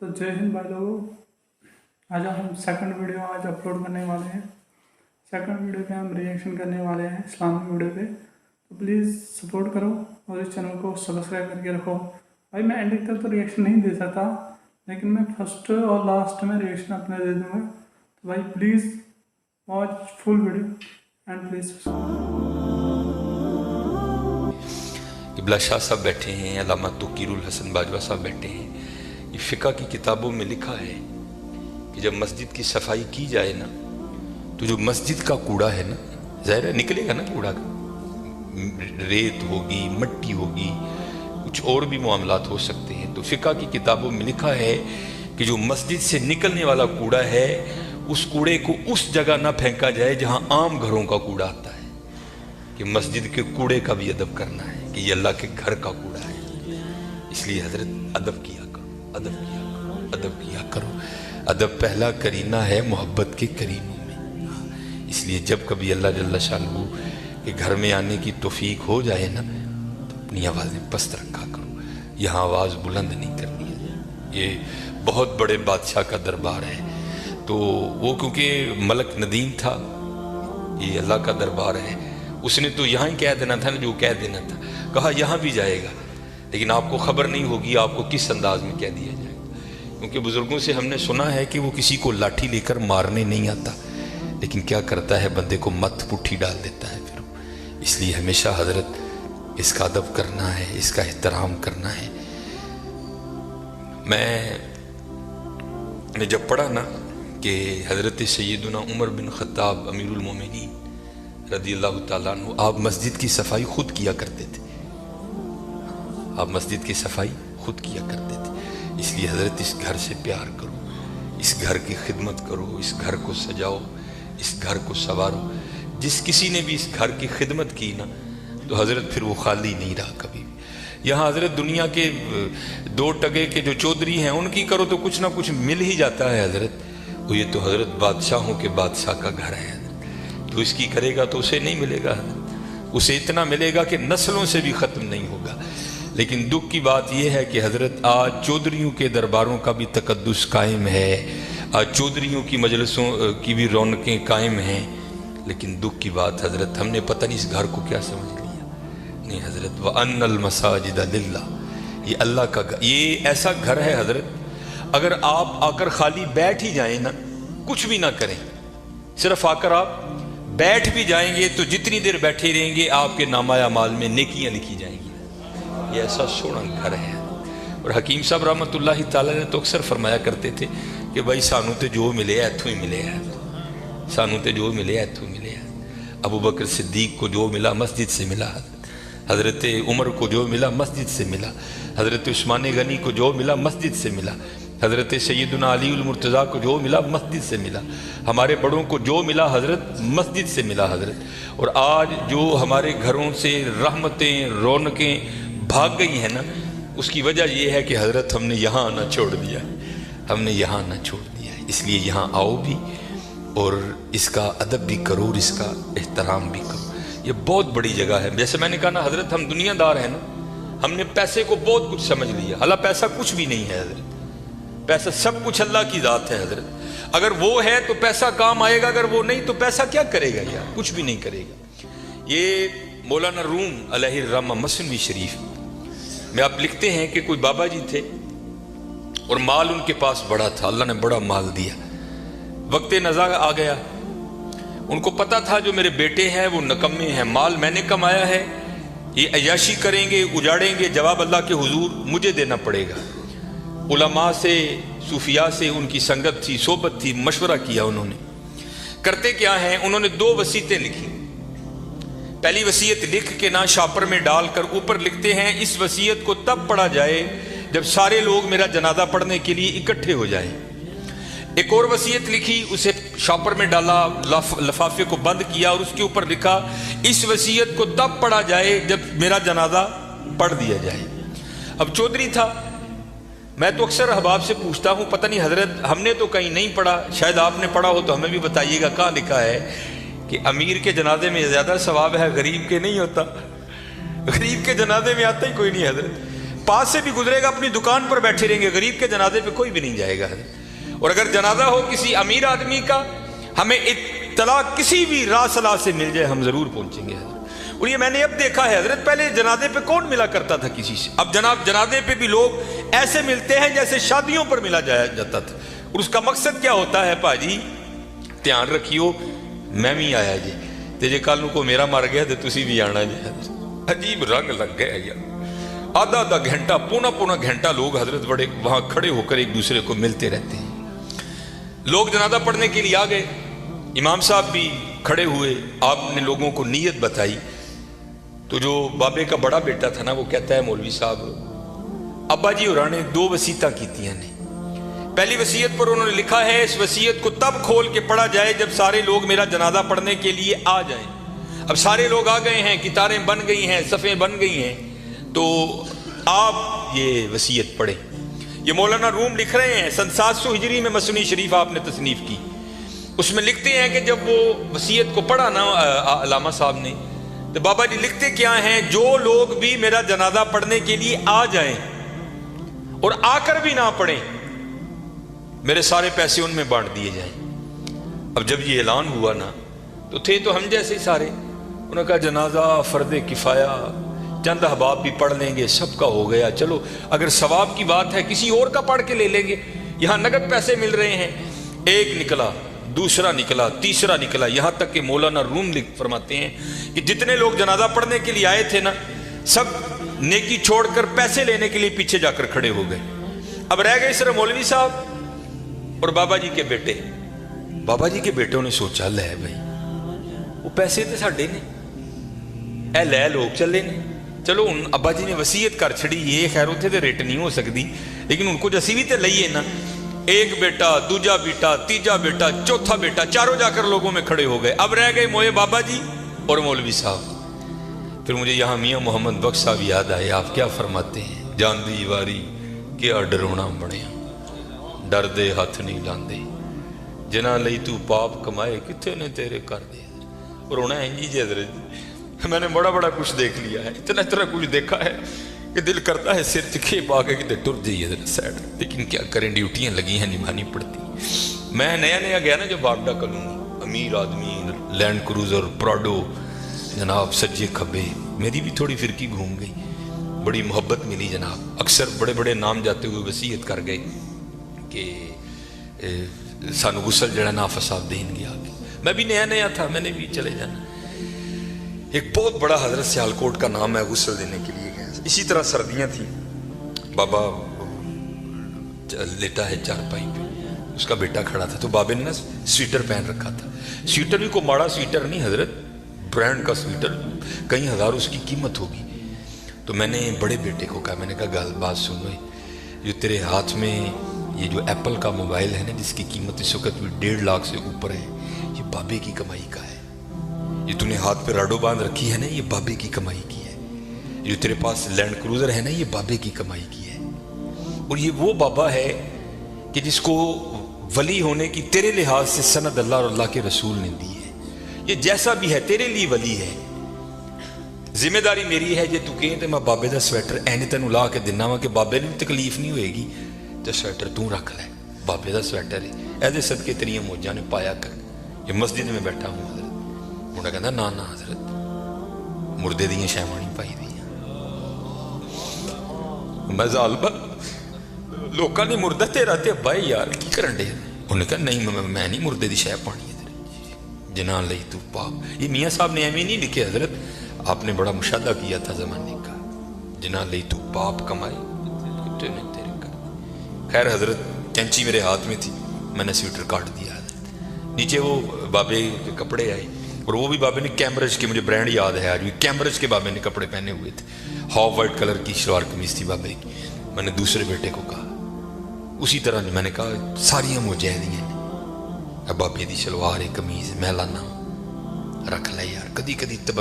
तो जय हिंद भाई लोगों। आज हम सेकंड वीडियो आज अपलोड करने वाले हैं। सेकंड वीडियो पे हम रिएक्शन करने वाले हैं इस्लामिक वीडियो पे, तो प्लीज़ सपोर्ट करो और इस चैनल को सब्सक्राइब करके रखो। भाई मैं एंडिंग तक तो रिएक्शन नहीं दे सकता, लेकिन मैं फर्स्ट और लास्ट में रिएक्शन अपने दे दूँगा। तो भाई please watch full video and please इब्ला शाह साहब बैठे हैं, अल्लामा तोकीरुल हसन बाजवा साहब बैठे हैं। ये फ़िक़्ह की किताबों में लिखा है कि जब मस्जिद की सफाई की जाए ना, तो जो मस्जिद का कूड़ा है ना, ज़ाहिर है निकलेगा ना कूड़ा का, रेत होगी, मट्टी होगी, कुछ और भी मामलात हो सकते हैं। तो फ़िक़्ह की किताबों में लिखा है कि जो मस्जिद से निकलने वाला कूड़ा है, उस कूड़े को उस जगह ना फेंका जाए जहाँ आम घरों का कूड़ा आता है। कि मस्जिद के कूड़े का भी अदब करना है कि ये अल्लाह के घर का कूड़ा है। इसलिए हजरत अदब किया करो, अदब किया करो, अदब किया करो। अदब पहला करीना है मोहब्बत के करीनों में। इसलिए जब कभी अल्लाह जल्ला शानहू के घर में आने की तौफीक हो जाए ना, तो अपनी आवाज़ें पस्त रखा करो। यहाँ आवाज़ बुलंद नहीं करनी है। ये बहुत बड़े बादशाह का दरबार है, तो वो क्योंकि मलक नदीम था, ये अल्लाह का दरबार है, उसने तो यहाँ ही कह देना था ना, जो कह देना था। कहा यहाँ भी जाएगा, लेकिन आपको खबर नहीं होगी आपको किस अंदाज में कह दिया जाएगा। क्योंकि बुजुर्गों से हमने सुना है कि वो किसी को लाठी लेकर मारने नहीं आता, लेकिन क्या करता है, बंदे को मत पुट्ठी डाल देता है फिर। इसलिए हमेशा हजरत इसका अदब करना है, इसका एहतराम करना है। मैंने जब पढ़ा ना कि हजरत सैयदना उमर बिन खत्ताब अमीरुल मोमिनीन रज़ी अल्लाह ताला अन्हु आप मस्जिद की सफाई खुद किया करते थे। आप मस्जिद की सफाई खुद किया करते थे। इसलिए हजरत इस घर से प्यार करो, इस घर की खिदमत करो, इस घर को सजाओ, इस घर को संवारो। जिस किसी ने भी इस घर की खिदमत की ना, तो हजरत फिर वो खाली नहीं रहा कभी भी। यहाँ हजरत दुनिया के दो टगे के जो चौधरी हैं उनकी करो तो कुछ ना कुछ मिल ही जाता है हजरत। वो ये तो हजरत बादशाहों के बादशाह का घर है, तो इसकी करेगा तो उसे नहीं मिलेगा, उसे इतना मिलेगा कि नस्लों से भी ख़त्म नहीं होगा। लेकिन दुख की बात यह है कि हज़रत आज चौधरियों के दरबारों का भी तकद्दुस कायम है, आज चौधरियों की मजलिसों की भी रौनकें कायम हैं। लेकिन दुख की बात हज़रत, हमने पता नहीं इस घर को क्या समझ लिया। नहीं हज़रत, व अन्नल मसाजिद लिल्लाह, ये अल्लाह का घर, ये ऐसा घर है हज़रत, अगर आप आकर खाली बैठ ही जाएं ना, कुछ भी ना करें, सिर्फ आकर आप बैठ भी जाएंगे तो जितनी देर बैठे रहेंगे आपके नामाया माल में नेकियां लिखी जाएंगी। ये ऐसा सोना घर है। और हकीम साहब रहमतुल्लाहि ताला ने तो अक्सर फरमाया करते थे कि भाई सानू तो जो मिले इत्थों ही मिले है, सानू तो जो मिले इत्थों मिले है। अबू बकर सिद्दीक को जो मिला मस्जिद से मिला, हज़रत उमर को जो मिला मस्जिद से मिला, हज़रत उस्मान गनी को जो मिला मस्जिद से मिला, हज़रत सैयदना अली उल मुर्तज़ा को जो मिला मस्जिद से मिला, हमारे बड़ों को जो मिला हज़रत मस्जिद से मिला हज़रत। और आज जो हमारे घरों से रहमतें रौनकें भाग गई हैं ना, उसकी वजह यह है कि हज़रत हमने यहाँ आना छोड़ दिया है, हमने यहाँ आना छोड़ दिया है। इसलिए यहाँ आओ भी और इसका अदब भी करो और इसका एहतराम भी करो। ये बहुत बड़ी जगह है। जैसे मैंने कहा ना हज़रत, हम दुनियादार हैं ना, हमने पैसे को बहुत कुछ समझ लिया। हालांकि पैसा कुछ भी नहीं है हज़रत, पैसा सब कुछ अल्लाह की ज़ात है हज़रत। अगर वो है तो पैसा काम आएगा, अगर वो नहीं तो पैसा क्या करेगा यार, कुछ भी नहीं करेगा। ये मौलाना रूम अलैहिर्रहमा मसनवी शरीफ में आप लिखते हैं कि कोई बाबा जी थे और माल उनके पास बड़ा था, अल्लाह ने बड़ा माल दिया। वक्त नज़ा आ गया, उनको पता था जो मेरे बेटे हैं वो नकम्मे हैं, माल मैंने कमाया है, ये अय्याशी करेंगे, उजाड़ेंगे, जवाब अल्लाह के हुजूर मुझे देना पड़ेगा। उलमा से, सूफिया से उनकी संगत थी, सोबत थी, मशवरा किया उन्होंने। करते क्या हैं, उन्होंने दो वसीयतें लिखी। पहली वसीयत लिख के ना शापर में डालकर ऊपर लिखते हैं, इस वसीयत को तब पढ़ा जाए जब सारे लोग मेरा जनाजा पढ़ने के लिए इकट्ठे हो जाएं। एक और वसीयत लिखी, उसे शापर में डाला, लफाफे को बंद किया और उसके ऊपर लिखा, इस वसीयत को तब पढ़ा जाए जब मेरा जनाजा पढ़ दिया जाए। अब चौधरी था, मैं तो अक्सर अहबाब से पूछता हूँ, पता नहीं हजरत हमने तो कहीं नहीं पढ़ा, शायद आपने पढ़ा हो तो हमें भी बताइएगा, कहाँ लिखा है कि अमीर के जनाजे में ज़्यादा सवाब है, गरीब के नहीं होता। गरीब के जनाजे में आता ही कोई नहीं हजरत। पास से भी गुजरेगा अपनी दुकान पर बैठे रहेंगे, गरीब के जनाजे पे कोई भी नहीं जाएगा। और अगर जनाजा हो किसी अमीर आदमी का, हमें इत्तला किसी भी रासला से मिल जाए, हम जरूर पहुंचेंगे। और ये मैंने अब देखा है हजरत, पहले जनाजे पे कौन मिला करता था किसी से, अब जनाब जनाजे पे भी लोग ऐसे मिलते हैं जैसे शादियों पर मिला जाता था। और उसका मकसद क्या होता है, भाजी ध्यान रखियो, मैं भी आया जी, ते जे कल को मेरा मर गया तो तुसी भी आना जी। अजीब रंग लग गया यार, आधा आधा घंटा, पौना पौना घंटा लोग हजरत बड़े वहां खड़े होकर एक दूसरे को मिलते रहते हैं। लोग जनाजा पढ़ने के लिए आ गए, इमाम साहब भी खड़े हुए, आपने लोगों को नीयत बताई। तो जो बाबे का बड़ा बेटा था ना, वो कहता है मौलवी साहब अब्बा जी होरां ने 2 वसीयतां कीतियां ने। पहली वसीयत पर उन्होंने लिखा है, इस वसीयत को तब खोल के पढ़ा जाए जब सारे लोग मेरा जनाजा पढ़ने के लिए आ जाएं। अब सारे लोग आ गए हैं, कितारें बन गई हैं, सफ़ें बन गई हैं, तो आप ये वसीयत पढ़ें। ये मौलाना रूम लिख रहे हैं, सन 700 हिजरी में मसनी शरीफ आपने तसनीफ की। उसमें लिखते हैं कि जब वो वसीयत को पढ़ा ना अलामा साहब ने, तो बाबा जी लिखते क्या हैं, जो लोग भी मेरा जनाजा पढ़ने के लिए आ जाएं और आकर भी ना पढ़ें, मेरे सारे पैसे उनमें बांट दिए जाएं। अब जब ये ऐलान हुआ ना, तो थे तो हम जैसे ही सारे, उन्होंने कहा जनाजा फर्द किफ़ाया, चंद अहबाब भी पढ़ लेंगे, सबका हो गया। चलो अगर सवाब की बात है किसी और का पढ़ के ले लेंगे, यहाँ नगद पैसे मिल रहे हैं। एक निकला, दूसरा निकला, तीसरा निकला, यहाँ तक कि मौलाना रूम फरमाते हैं कि जितने लोग जनाजा पढ़ने के लिए आए थे ना, सब नेकी छोड़कर पैसे लेने के लिए पीछे जाकर खड़े हो गए। अब रह गए सिर्फ मौलवी साहब और बाबा जी के बेटे। बाबा जी के बेटों ने सोचा, ले भाई वो पैसे तो साढ़े ने, ए लै लोग चले ने, चलो हूँ अब्बा जी ने वसीयत कर छड़ी, ये खैर उत्थे तो रेट नहीं हो सकती, लेकिन हूँ कुछ असी भी तो लईए ना। एक बेटा, दूजा बेटा, तीजा बेटा, चौथा बेटा, चारों जाकर लोगों में खड़े हो गए। अब रह गए मोए बाबा जी और मौलवी साहब। फिर मुझे यहाँ मियाँ मोहम्मद बख्श साहब याद आए, आप क्या फरमाते हैं, जान दी वारी क्या डरोना बने, डर दे हथ नहीं लांदे, जिन्हां लई तू पाप कमाए किथे ने तेरे कर दे। और रोना है जी हजरत, मैंने बड़ा बड़ा कुछ देख लिया है, इतना इतना कुछ देखा है कि दिल करता है सिर चिखे पा के कि टुर जाइए सैड, लेकिन क्या करें, ड्यूटियां लगी हैं, निभानी पड़ती। मैं नया नया गया ना, जब बागडा कलूंगी, अमीर आदमी, लैंड क्रूजर, प्राडो, जनाब सज्जे खब्बे, मेरी भी थोड़ी फिरकी घूम गई, बड़ी मोहब्बत मिली जनाब। अक्सर बड़े बड़े नाम जाते हुए वसीयत कर गए कि सानू गुसल जड़ा नाफा साहब देंगे आगे। मैं भी नया नया था, मैंने भी चले जाना। एक बहुत बड़ा हजरत सियालकोट का नाम है, गुस्ल देने के लिए गया। इसी तरह सर्दियां थी, बाबा लेटा है चारपाई पे, उसका बेटा खड़ा था, तो बाबे ने ना स्वेटर पहन रखा था। स्वेटर भी कोई माड़ा स्वेटर नहीं हजरत, ब्रांड का स्वेटर, कई हजार उसकी कीमत होगी। तो मैंने बड़े बेटे को कहा, मैंने कहा गल बात सुनो, जो तेरे हाथ में ये जो एप्पल का मोबाइल है ना, जिसकी कीमत इस वक्त भी 1.5 लाख से ऊपर है, ये बाबे की कमाई का है। ये तूने हाथ पे राडो बांध रखी है ना, ये बाबे की कमाई की है। जो तेरे पास लैंड क्रूजर है ना, ये बाबे की कमाई की है। और ये वो बाबा है कि जिसको वली होने की तेरे लिहाज से सनद अल्लाह और अल्लाह के रसूल ने दी है। ये जैसा भी है तेरे लिए वली है। जिम्मेदारी मेरी है, जे तू कहें तो मैं बाबे का स्वेटर एने तेन ला के दिना वा कि बाबे ने भी तकलीफ नहीं होएगी, तो स्वेटर तू रख ले, बाबे का स्वेटर है, ऐसे सदके तेरिया मौजा ने पाया कर। ये मस्जिद में बैठा हूँ हजरत, मुंडा कहता ना ना हजरत मुर्दे दियां शैवां नहीं पाई दी, मैं जालबा लोगों ने मुर्दा तेरा ते अब्बा यार की करन दे। उन्हें कहा नहीं मैं नहीं मुर्दे की शह पानी है, जिन्हां लई तू पाप। ये मियाँ साहब ने एवं नहीं लिखे हजरत, आपने बड़ा मुशादा किया था जमाने का, जिन्हां लई तू पाप कमाई कुत्ते ने तेरे कर। खैर हजरत कैंची मेरे हाथ में थी, मैंने स्वेटर काट दिया। नीचे वो बाबे के कपड़े आए, और वो भी बाबे ने कैम्ब्रिज के, मुझे ब्रांड याद है आज भी, कैम्ब्रिज के बाबे ने कपड़े पहने हुए थे, हॉफ वाइट कलर की शलवार कमीज थी बाबे की। मैंने दूसरे बेटे को कहा उसी तरह, मैंने कहा सारियां मुजाहिदियां ने, बाबे की शलवार है कमीज मैं लाना रख ले यार, कदी कदी तबर